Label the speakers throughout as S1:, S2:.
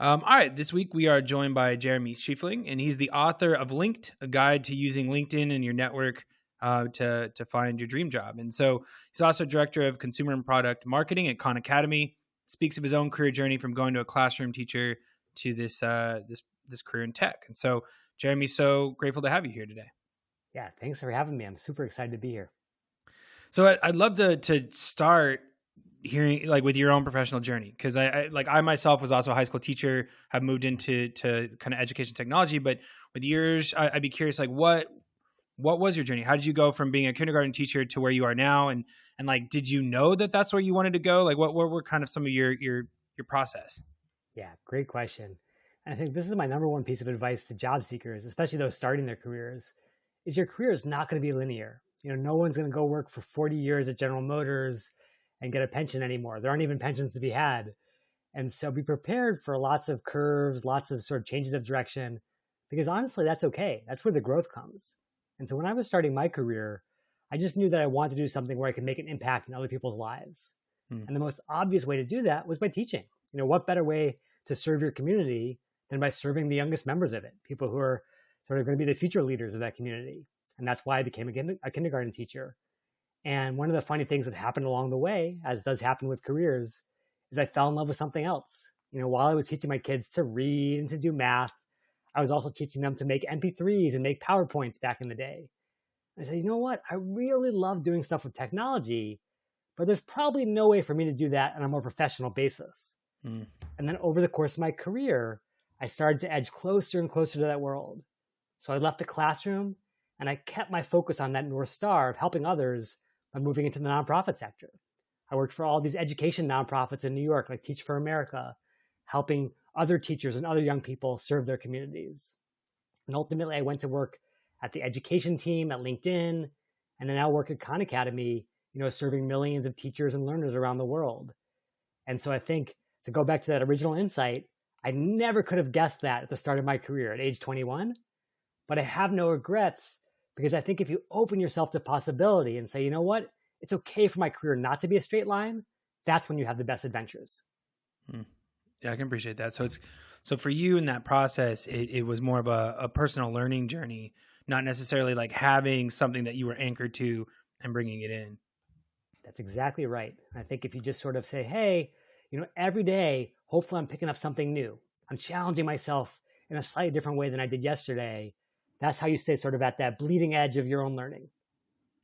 S1: All right, this week we are joined by Jeremy Schifeling, and he's the author of Linked, a guide to using LinkedIn and your network to find your dream job. And so he's also director of consumer and product marketing at Khan Academy. Speaks of his own career journey from going to a classroom teacher to this career in tech. And so, Jeremy, so grateful to have you here today.
S2: Yeah, thanks for having me. I'm super excited to be here.
S1: So I'd love to start hearing like with your own professional journey, because I myself was also a high school teacher, have moved into kind of education technology, but with yours, I'd be curious, like what was your journey? How did you go from being a kindergarten teacher to where you are now, and like did you know that that's where you wanted to go? Like what were kind of some of your process?
S2: Yeah, great question. And I think this is my number one piece of advice to job seekers, especially those starting their careers, is your career is not going to be linear. No one's going to go work for 40 years at General Motors and get a pension anymore. There aren't even pensions to be had. And so be prepared for lots of curves, lots of sort of changes of direction, because honestly, that's okay. That's where the growth comes. And so when I was starting my career, I just knew that I wanted to do something where I could make an impact in other people's lives. And the most obvious way to do that was by teaching. What better way to serve your community than by serving the youngest members of it, people who are sort of going to be the future leaders of that community. And that's why I became a kindergarten teacher. And one of the funny things that happened along the way, as does happen with careers, is I fell in love with something else. While I was teaching my kids to read and to do math, I was also teaching them to make MP3s and make PowerPoints back in the day. I said, you know what? I really love doing stuff with technology, but there's probably no way for me to do that on a more professional basis. And then over the course of my career, I started to edge closer and closer to that world. So I left the classroom and I kept my focus on that North Star of helping others by moving into the nonprofit sector. I worked for all these education nonprofits in New York, like Teach for America, helping other teachers and other young people serve their communities. And ultimately, I went to work at the education team at LinkedIn, and then I work at Khan Academy, serving millions of teachers and learners around the world. And so I think, to go back to that original insight, I never could have guessed that at the start of my career at age 21, but I have no regrets, because I think if you open yourself to possibility and say, you know what, it's okay for my career not to be a straight line, that's when you have the best adventures.
S1: Yeah, I can appreciate that. So for you in that process, it was more of a personal learning journey, not necessarily like having something that you were anchored to and bringing it in.
S2: That's exactly right. I think if you just sort of say, hey, every day, hopefully I'm picking up something new. I'm challenging myself in a slightly different way than I did yesterday. That's how you stay sort of at that bleeding edge of your own learning.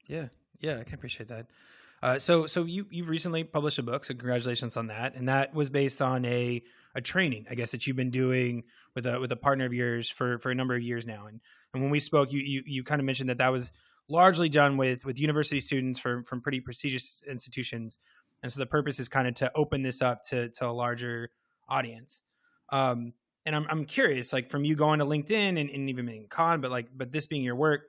S1: Yeah, I can appreciate that. So you've recently published a book, so congratulations on that. And that was based on a training, I guess, that you've been doing with a partner of yours for a number of years now. And when we spoke, you kind of mentioned that was largely done with university students from pretty prestigious institutions. And so the purpose is kind of to open this up to a larger audience. And I'm curious, like from you going to LinkedIn and even being Khan, but this being your work,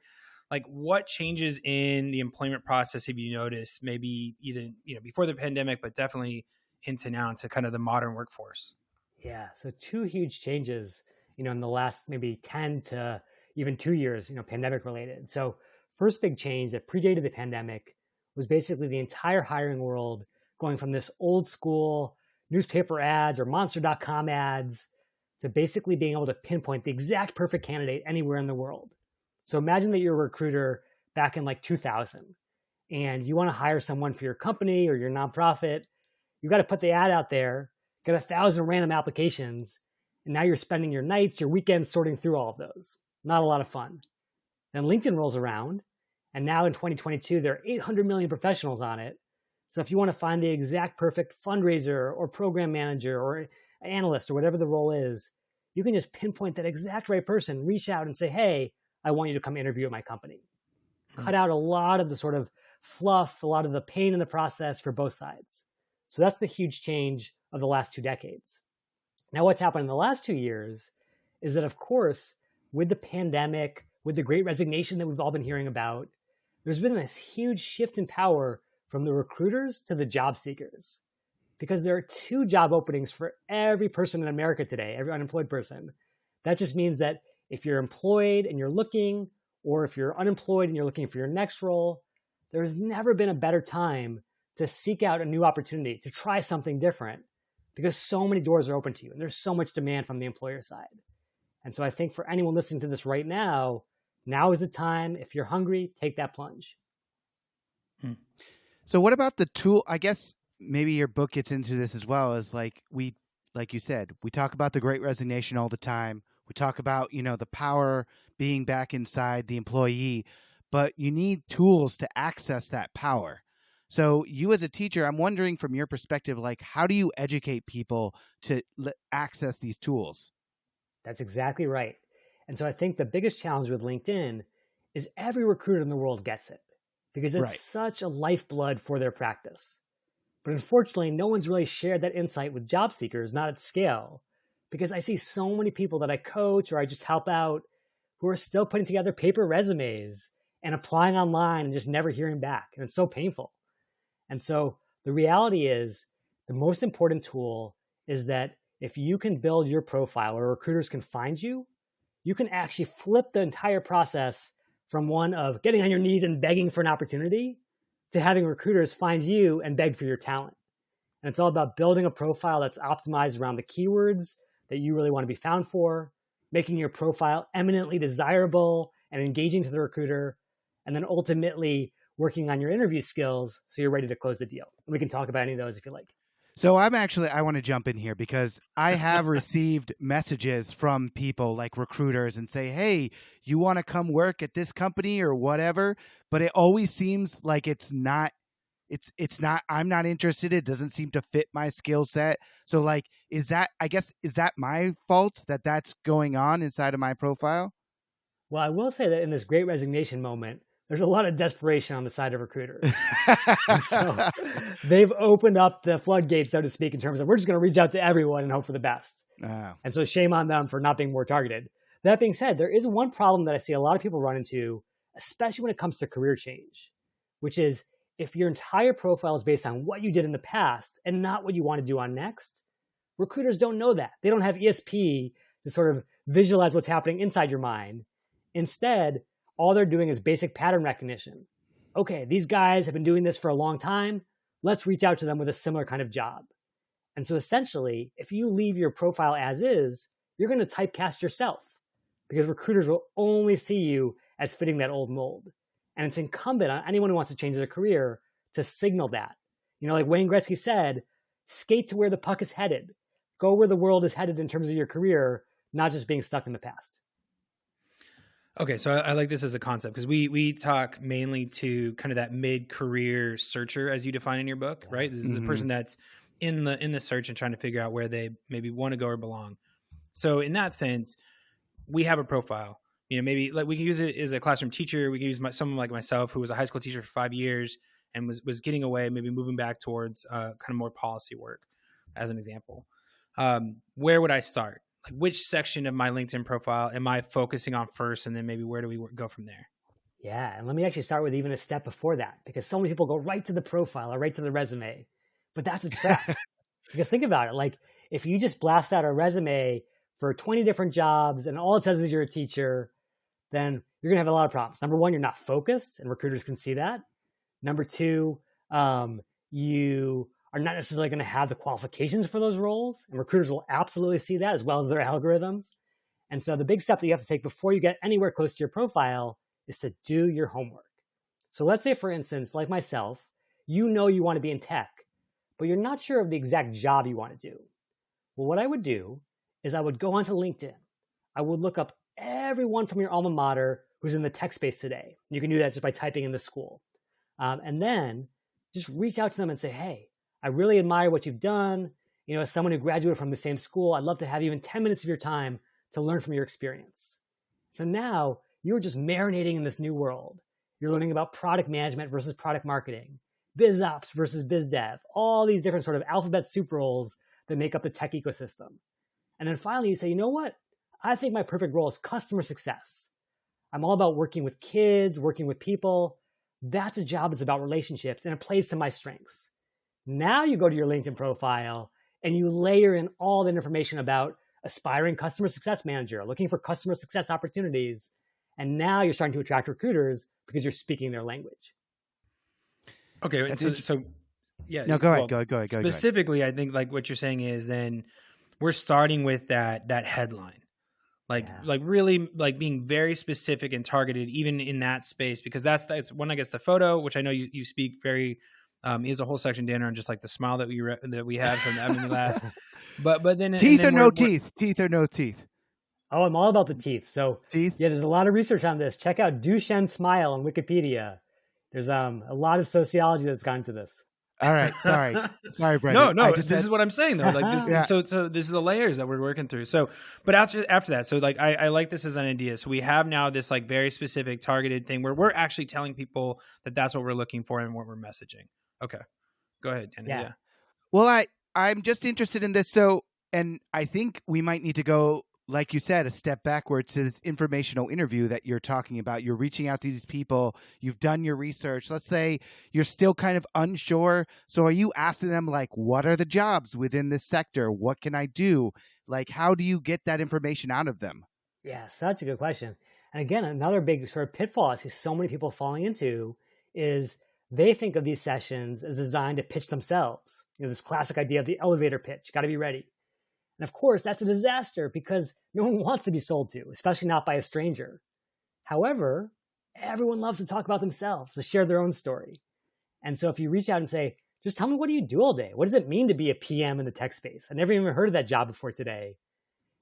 S1: like what changes in the employment process have you noticed, maybe either, before the pandemic, but definitely into now, into kind of the modern workforce?
S2: Yeah. So two huge changes, in the last maybe 10 to even 2 years, pandemic related. So first big change that predated the pandemic was basically the entire hiring world going from this old school newspaper ads or monster.com ads to basically being able to pinpoint the exact perfect candidate anywhere in the world. So imagine that you're a recruiter back in like 2000 and you want to hire someone for your company or your nonprofit. You've got to put the ad out there, get 1,000 random applications, and now you're spending your nights, your weekends sorting through all of those. Not a lot of fun. Then LinkedIn rolls around, and now in 2022, there are 800 million professionals on it. So if you want to find the exact perfect fundraiser or program manager or analyst or whatever the role is, you can just pinpoint that exact right person, reach out and say, hey, I want you to come interview at my company. Cut out a lot of the sort of fluff, a lot of the pain in the process for both sides. So that's the huge change of the last 2 decades. Now, what's happened in the last 2 years is that, of course, with the pandemic, with the great resignation that we've all been hearing about, there's been this huge shift in power from the recruiters to the job seekers. Because there are 2 job openings for every person in America today, every unemployed person. That just means that if you're employed and you're looking, or if you're unemployed and you're looking for your next role, there's never been a better time to seek out a new opportunity, to try something different, because so many doors are open to you and there's so much demand from the employer side. And so I think for anyone listening to this right now is the time. If you're hungry, take that plunge.
S3: So what about the tool? I guess maybe your book gets into this as well, as like you said, we talk about the Great Resignation all the time. We talk about, the power being back inside the employee, but you need tools to access that power. So you as a teacher, I'm wondering from your perspective, like, how do you educate people to access these tools?
S2: That's exactly right. And so I think the biggest challenge with LinkedIn is every recruiter in the world gets it because it's such a lifeblood for their practice. But unfortunately, no one's really shared that insight with job seekers, not at scale, because I see so many people that I coach or I just help out who are still putting together paper resumes and applying online and just never hearing back. And it's so painful. And so the reality is the most important tool is that if you can build your profile where recruiters can find you, you can actually flip the entire process from one of getting on your knees and begging for an opportunity to having recruiters find you and beg for your talent. And it's all about building a profile that's optimized around the keywords that you really want to be found for, making your profile eminently desirable and engaging to the recruiter, and then ultimately working on your interview skills so you're ready to close the deal. And we can talk about any of those if you like.
S3: So I want to jump in here because I have received messages from people like recruiters and say, hey, you want to come work at this company or whatever, but it always seems like it's not, I'm not interested. It doesn't seem to fit my skill set. So like, is that my fault that that's going on inside of my profile?
S2: Well, I will say that in this Great Resignation moment, there's a lot of desperation on the side of recruiters. So they've opened up the floodgates, so to speak, in terms of we're just going to reach out to everyone and hope for the best. Oh. And so shame on them for not being more targeted. That being said, there is one problem that I see a lot of people run into, especially when it comes to career change, which is if your entire profile is based on what you did in the past and not what you want to do on next, recruiters don't know that. They don't have ESP to sort of visualize what's happening inside your mind. Instead, all they're doing is basic pattern recognition. Okay, these guys have been doing this for a long time. Let's reach out to them with a similar kind of job. And so essentially, if you leave your profile as is, you're going to typecast yourself because recruiters will only see you as fitting that old mold. And it's incumbent on anyone who wants to change their career to signal that. Like Wayne Gretzky said, skate to where the puck is headed. Go where the world is headed in terms of your career, not just being stuck in the past.
S1: Okay, so I like this as a concept because we talk mainly to kind of that mid-career searcher as you define in your book, right? This is the person that's in the search and trying to figure out where they maybe want to go or belong. So in that sense, we have a profile. Maybe like we can use it as a classroom teacher. We can use someone like myself who was a high school teacher for 5 years and was getting away, maybe moving back towards kind of more policy work, as an example. Where would I start? Like which section of my LinkedIn profile am I focusing on first? And then maybe where do we go from there?
S2: Yeah. And let me actually start with even a step before that, because so many people go right to the profile or right to the resume, but that's a trap. Because think about it. Like if you just blast out a resume for 20 different jobs and all it says is you're a teacher, then you're going to have a lot of problems. Number one, you're not focused and recruiters can see that. Number two, you are not necessarily going to have the qualifications for those roles. And recruiters will absolutely see that as well as their algorithms. And so the big step that you have to take before you get anywhere close to your profile is to do your homework. So let's say, for instance, like myself, you want to be in tech, but you're not sure of the exact job you want to do. Well, what I would do is I would go onto LinkedIn. I would look up everyone from your alma mater who's in the tech space today. You can do that just by typing in the school. And then just reach out to them and say, hey, I really admire what you've done. As someone who graduated from the same school, I'd love to have even 10 minutes of your time to learn from your experience. So now you're just marinating in this new world. You're learning about product management versus product marketing, biz ops versus biz dev, all these different sort of alphabet soup roles that make up the tech ecosystem. And then finally you say, you know what? I think my perfect role is customer success. I'm all about working with kids, working with people. That's a job that's about relationships and it plays to my strengths. Now you go to your LinkedIn profile and you layer in all that information about aspiring customer success manager, looking for customer success opportunities. And now you're starting to attract recruiters because you're speaking their language.
S1: Okay. So Yeah.
S3: No, go ahead.
S1: Well,
S3: Go ahead.
S1: specifically, I think like what you're saying is then we're starting with that headline. Like really like being very specific and targeted even in that space, because that's when I guess the photo, which I know you speak very is a whole section, Danner, on just like the smile that we have. So that made me laugh. But then
S3: teeth
S1: and then
S3: or no teeth, teeth or no teeth.
S2: Oh, I'm all about the teeth. So
S3: teeth.
S2: Yeah, there's a lot of research on this. Check out Duchenne smile on Wikipedia. There's a lot of sociology that's gone into this.
S3: All right, sorry, Brendan.
S1: No. This is what I'm saying though. Like this,
S3: Yeah.
S1: so this is the layers that we're working through. So, but after that, so like I like this as an idea. So we have now this like very specific targeted thing where we're actually telling people that that's what we're looking for and what we're messaging. Okay, go ahead, Danny. Yeah.
S3: Well, I'm just interested in this. So, and I think we might need to go, like you said, a step backwards to this informational interview that you're talking about. You're reaching out to these people. You've done your research. Let's say you're still kind of unsure. So are you asking them, like, what are the jobs within this sector? What can I do? Like, how do you get that information out of them?
S2: Yeah, such a good question. And again, another big sort of pitfall I see so many people falling into is they think of these sessions as designed to pitch themselves. This classic idea of the elevator pitch, got to be ready. And of course, that's a disaster because no one wants to be sold to, especially not by a stranger. However, everyone loves to talk about themselves, to share their own story. And so if you reach out and say, just tell me, what do you do all day? What does it mean to be a PM in the tech space? I never even heard of that job before today.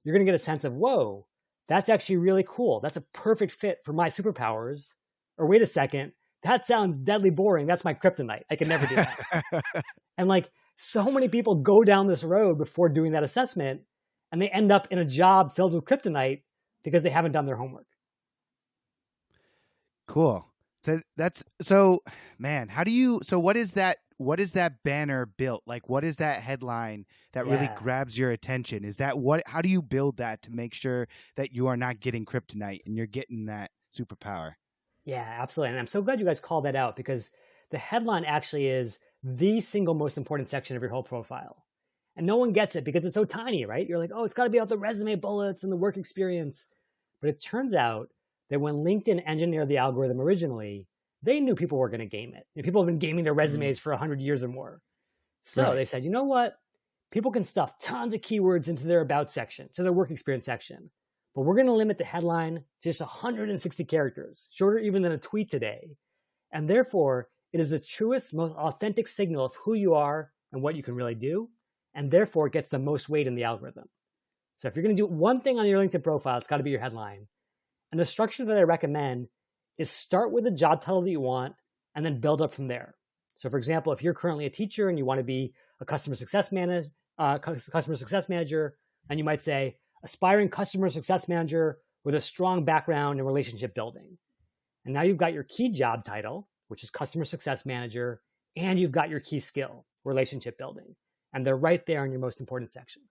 S2: You're going to get a sense of, whoa, that's actually really cool. That's a perfect fit for my superpowers. Or wait a second, that sounds deadly boring. That's my kryptonite. I can never do that. And like, so many people go down this road before doing that assessment, and they end up in a job filled with kryptonite because they haven't done their homework.
S3: Cool. So man, what is that banner built? Like, what is that headline that really grabs your attention? How do you build that to make sure that you are not getting kryptonite and you're getting that superpower?
S2: Yeah, absolutely. And I'm so glad you guys called that out, because the headline actually is the single most important section of your whole profile. And no one gets it because it's so tiny, right? You're like, oh, it's got to be out the resume bullets and the work experience. But it turns out that when LinkedIn engineered the algorithm originally, they knew people were going to game it. People have been gaming their resumes for 100 years or more. So They said, you know what? People can stuff tons of keywords into their about section, to their work experience section. But we're going to limit the headline to just 160 characters, shorter even than a tweet today. And therefore, it is the truest, most authentic signal of who you are and what you can really do. And therefore, it gets the most weight in the algorithm. So if you're going to do one thing on your LinkedIn profile, it's got to be your headline. And the structure that I recommend is start with the job title that you want and then build up from there. So for example, if you're currently a teacher and you want to be a customer success manager, and you might say, aspiring customer success manager with a strong background in relationship building. And now you've got your key job title, which is customer success manager, and you've got your key skill, relationship building. And they're right there in your most important section.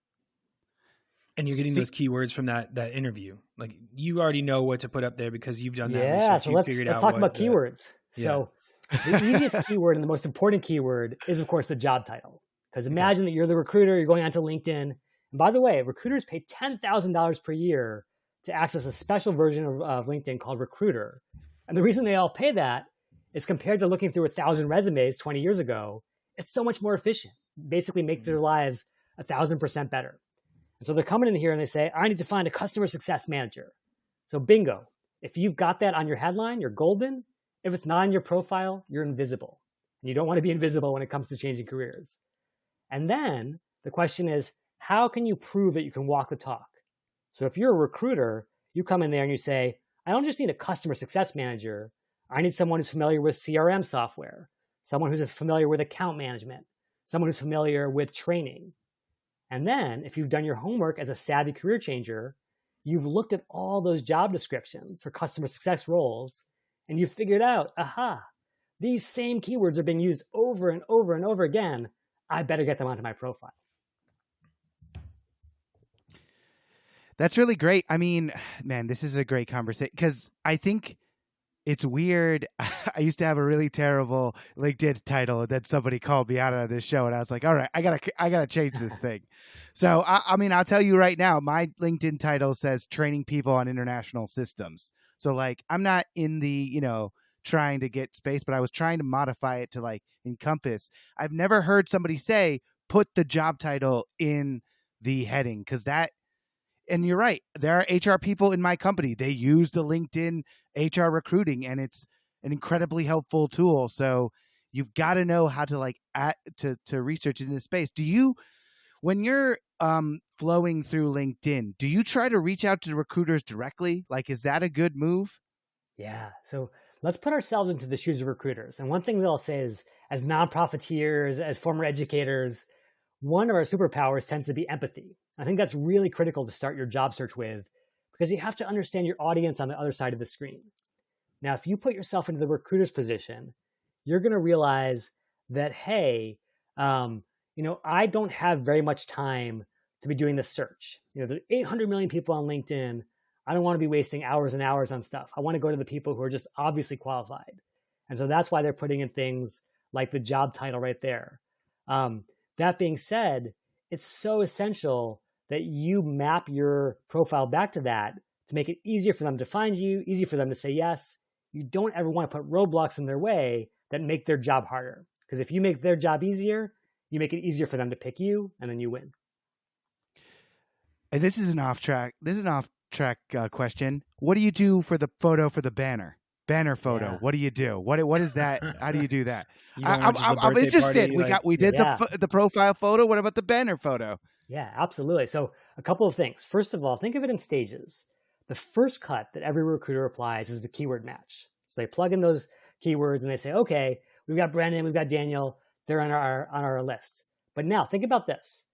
S1: And you're getting those keywords from that interview. Like, you already know what to put up there because you've done that
S2: research.
S1: So
S2: let's talk about keywords. So the easiest keyword and the most important keyword is, of course, the job title. Because imagine that you're the recruiter, you're going onto LinkedIn. And by the way, recruiters pay $10,000 per year to access a special version of LinkedIn called Recruiter. And the reason they all pay that is, compared to looking through 1,000 resumes 20 years ago, it's so much more efficient. Basically make their lives 1,000% better. And so they're coming in here and they say, I need to find a customer success manager. So bingo, if you've got that on your headline, you're golden. If it's not on your profile, you're invisible. And you don't want to be invisible when it comes to changing careers. And then the question is, how can you prove that you can walk the talk? So if you're a recruiter, you come in there and you say, I don't just need a customer success manager. I need someone who's familiar with CRM software, someone who's familiar with account management, someone who's familiar with training. And then if you've done your homework as a savvy career changer, you've looked at all those job descriptions for customer success roles, and you've figured out, aha, these same keywords are being used over and over and over again. I better get them onto my profile.
S3: That's really great. I mean, man, this is a great conversation, because I think it's weird. I used to have a really terrible LinkedIn title, and then somebody called me out on this show, and I was like, all right, I gotta change this thing. So, I mean, I'll tell you right now, my LinkedIn title says training people on international systems. So like, I'm not in the, trying to get space, but I was trying to modify it to like encompass. I've never heard somebody say, put the job title in the heading, because that, and you're right, there are HR people in my company. They use the LinkedIn HR recruiting, and it's an incredibly helpful tool. So you've got to know how to like to research in this space. Do you, when you're flowing through LinkedIn, do you try to reach out to the recruiters directly? Like, is that a good move?
S2: Yeah. So let's put ourselves into the shoes of recruiters. And one thing that I'll say is, as non-profiteers, as former educators, one of our superpowers tends to be empathy. I think that's really critical to start your job search with, because you have to understand your audience on the other side of the screen. Now, if you put yourself into the recruiter's position, you're going to realize that, hey, I don't have very much time to be doing this search. There's 800 million people on LinkedIn. I don't want to be wasting hours and hours on stuff. I want to go to the people who are just obviously qualified. And so that's why they're putting in things like the job title right there. That being said, it's so essential that you map your profile back to that to make it easier for them to find you, easy for them to say yes. You don't ever want to put roadblocks in their way that make their job harder. Because if you make their job easier, you make it easier for them to pick you, and then you win.
S3: And this is an off track question. What do you do for the photo for the banner? Banner photo. Yeah. What do you do? What is that? How do you do that? I'm interested. We did the profile photo. What about the banner photo?
S2: Yeah, absolutely. So a couple of things. First of all, think of it in stages. The first cut that every recruiter applies is the keyword match. So they plug in those keywords and they say, okay, we've got Brendan, we've got Daniel. They're on our list. But now think about this.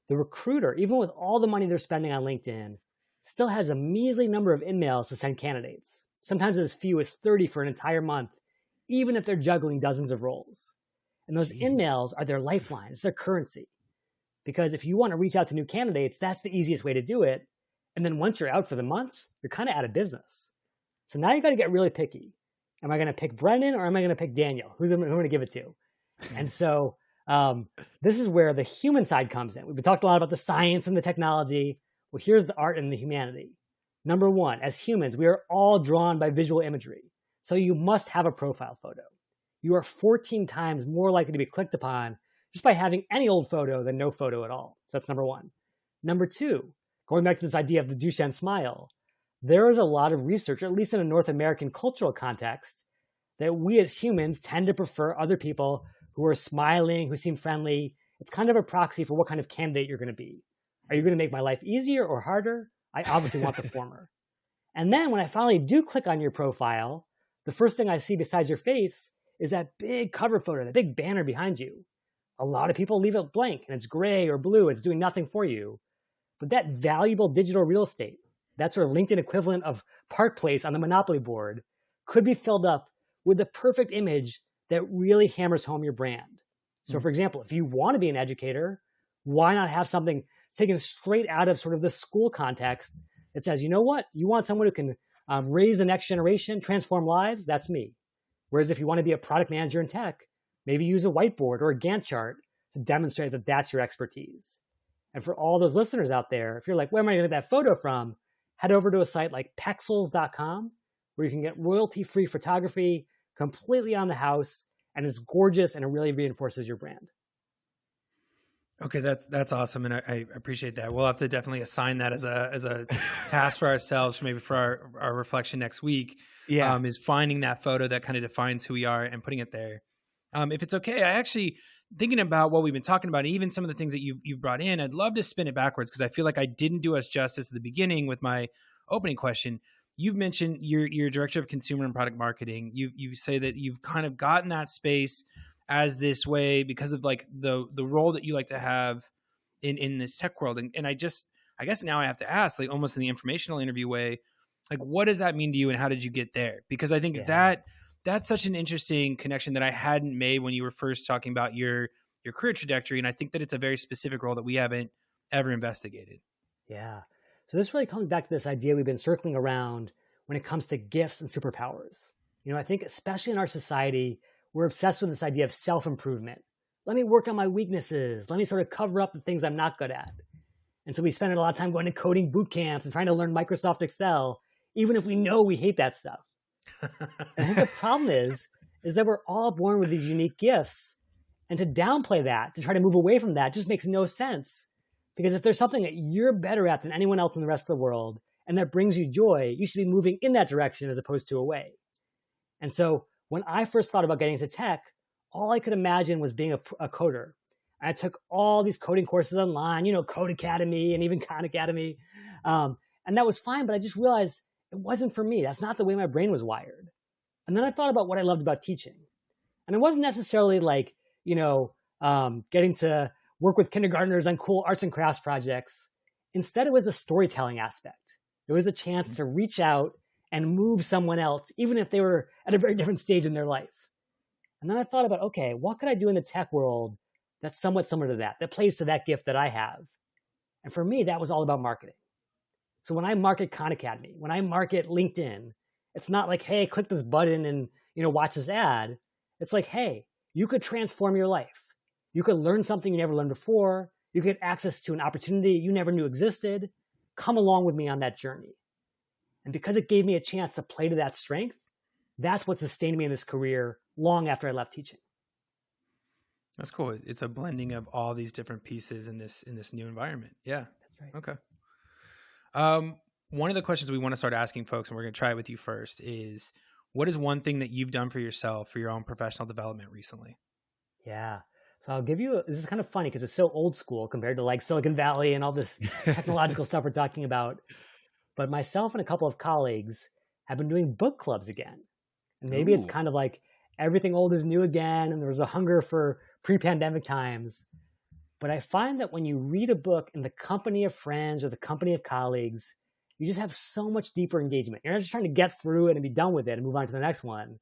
S2: The recruiter, even with all the money they're spending on LinkedIn, still has a measly number of emails to send candidates. Sometimes as few as 30 for an entire month, even if they're juggling dozens of roles. And those emails are their lifeline. It's their currency. Because if you want to reach out to new candidates, that's the easiest way to do it. And then once you're out for the month, you're kind of out of business. So now you got to get really picky. Am I going to pick Brendan or am I going to pick Daniel? Who am I going to give it to? And so this is where the human side comes in. We've talked a lot about the science and the technology. Well, here's the art and the humanity. Number one, as humans, we are all drawn by visual imagery. So you must have a profile photo. You are 14 times more likely to be clicked upon just by having any old photo than no photo at all. So that's number one. Number two, going back to this idea of the Duchenne smile, there is a lot of research, at least in a North American cultural context, that we as humans tend to prefer other people who are smiling, who seem friendly. It's kind of a proxy for what kind of candidate you're going to be. Are you going to make my life easier or harder? I obviously want the former. And then when I finally do click on your profile, the first thing I see besides your face is that big cover photo, the big banner behind you. A lot of people leave it blank and it's gray or blue. It's doing nothing for you. But that valuable digital real estate, that sort of LinkedIn equivalent of Park Place on the Monopoly board, could be filled up with the perfect image that really hammers home your brand. So for example, if you want to be an educator, why not have something taken straight out of sort of the school context that says, you know what, you want someone who can raise the next generation, transform lives, that's me. Whereas if you want to be a product manager in tech, maybe use a whiteboard or a Gantt chart to demonstrate that that's your expertise. And for all those listeners out there, if you're like, where am I going to get that photo from? Head over to a site like pexels.com where you can get royalty-free photography completely on the house, and it's gorgeous and it really reinforces your brand.
S1: Okay, that's awesome, and I appreciate that. We'll have to definitely assign that as a task for ourselves, maybe for our reflection next week.
S3: Yeah,
S1: is finding that photo that kind of defines who we are and putting it there. If it's okay, I actually thinking about what we've been talking about, and even some of the things that you brought in. I'd love to spin it backwards because I feel like I didn't do us justice at the beginning with my opening question. You've mentioned you're director of consumer and product marketing. You say that you've kind of gotten that space as this way because of like the role that you like to have in this tech world. And I guess now I have to ask, like almost in the informational interview way, like what does that mean to you and how did you get there? Because I think that's such an interesting connection that I hadn't made when you were first talking about your career trajectory. And I think that it's a very specific role that we haven't ever investigated.
S2: Yeah. So this really comes back to this idea we've been circling around when it comes to gifts and superpowers. I think especially in our society, we're obsessed with this idea of self-improvement. Let me work on my weaknesses. Let me sort of cover up the things I'm not good at. And so we spend a lot of time going to coding boot camps and trying to learn Microsoft Excel, even if we know we hate that stuff. And I think the problem is that we're all born with these unique gifts. And to downplay that, to try to move away from that, just makes no sense. Because if there's something that you're better at than anyone else in the rest of the world, and that brings you joy, you should be moving in that direction as opposed to away. And so when I first thought about getting into tech, all I could imagine was being a coder. I took all these coding courses online, Code Academy and even Khan Academy. And that was fine, but I just realized it wasn't for me. That's not the way my brain was wired. And then I thought about what I loved about teaching. And it wasn't necessarily like, getting to work with kindergartners on cool arts and crafts projects. Instead, it was the storytelling aspect. It was a chance to reach out and move someone else, even if they were at a very different stage in their life. And then I thought about, okay, what could I do in the tech world that's somewhat similar to that plays to that gift that I have? And for me, that was all about marketing. So when I market Khan Academy, when I market LinkedIn, it's not like, hey, click this button and watch this ad. It's like, hey, you could transform your life. You could learn something you never learned before. You could get access to an opportunity you never knew existed. Come along with me on that journey. And because it gave me a chance to play to that strength, that's what sustained me in this career long after I left teaching.
S1: That's cool. It's a blending of all these different pieces in this new environment. Yeah.
S2: That's right.
S1: Okay. One of the questions we want to start asking folks, and we're going to try it with you first, is what is one thing that you've done for yourself for your own professional development recently?
S2: Yeah. So I'll give you, this is kind of funny because it's so old school compared to like Silicon Valley and all this technological stuff we're talking about. But myself and a couple of colleagues have been doing book clubs again. And maybe it's kind of like everything old is new again, and there was a hunger for pre-pandemic times. But I find that when you read a book in the company of friends or the company of colleagues, you just have so much deeper engagement. You're not just trying to get through it and be done with it and move on to the next one.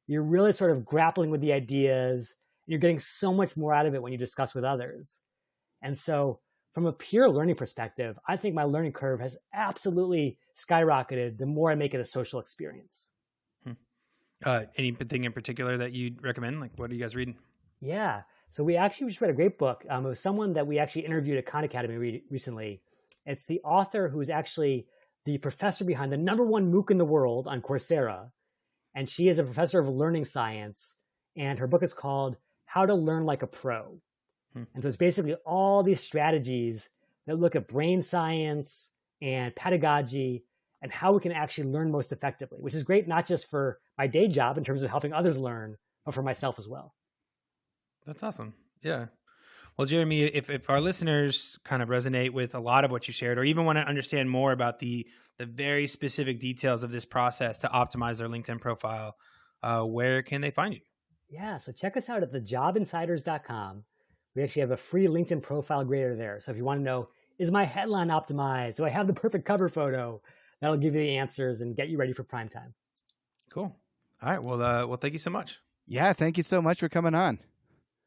S2: You're really sort of grappling with the ideas. You're getting so much more out of it when you discuss with others. And so from a pure learning perspective, I think my learning curve has absolutely skyrocketed the more I make it a social experience.
S1: Anything in particular that you'd recommend? Like, what are you guys reading?
S2: Yeah. So we just read a great book. It was someone that we actually interviewed at Khan Academy recently. It's the author who's actually the professor behind the #1 MOOC in the world on Coursera. And she is a professor of learning science. And her book is called How to Learn Like a Pro. And so it's basically all these strategies that look at brain science and pedagogy and how we can actually learn most effectively, which is great not just for my day job in terms of helping others learn, but for myself as well.
S1: That's awesome. Yeah. Well, Jeremy, if our listeners kind of resonate with a lot of what you shared, or even want to understand more about the very specific details of this process to optimize their LinkedIn profile, where can they find you?
S2: Yeah. So check us out at thejobinsiders.com. We actually have a free LinkedIn profile grader there. So if you want to know, is my headline optimized? Do I have the perfect cover photo? That'll give you the answers and get you ready for prime time.
S1: Cool. All right. Well, thank you so much.
S3: Yeah. Thank you so much for coming on.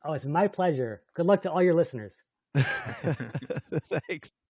S2: Oh, it's my pleasure. Good luck to all your listeners.
S3: Thanks.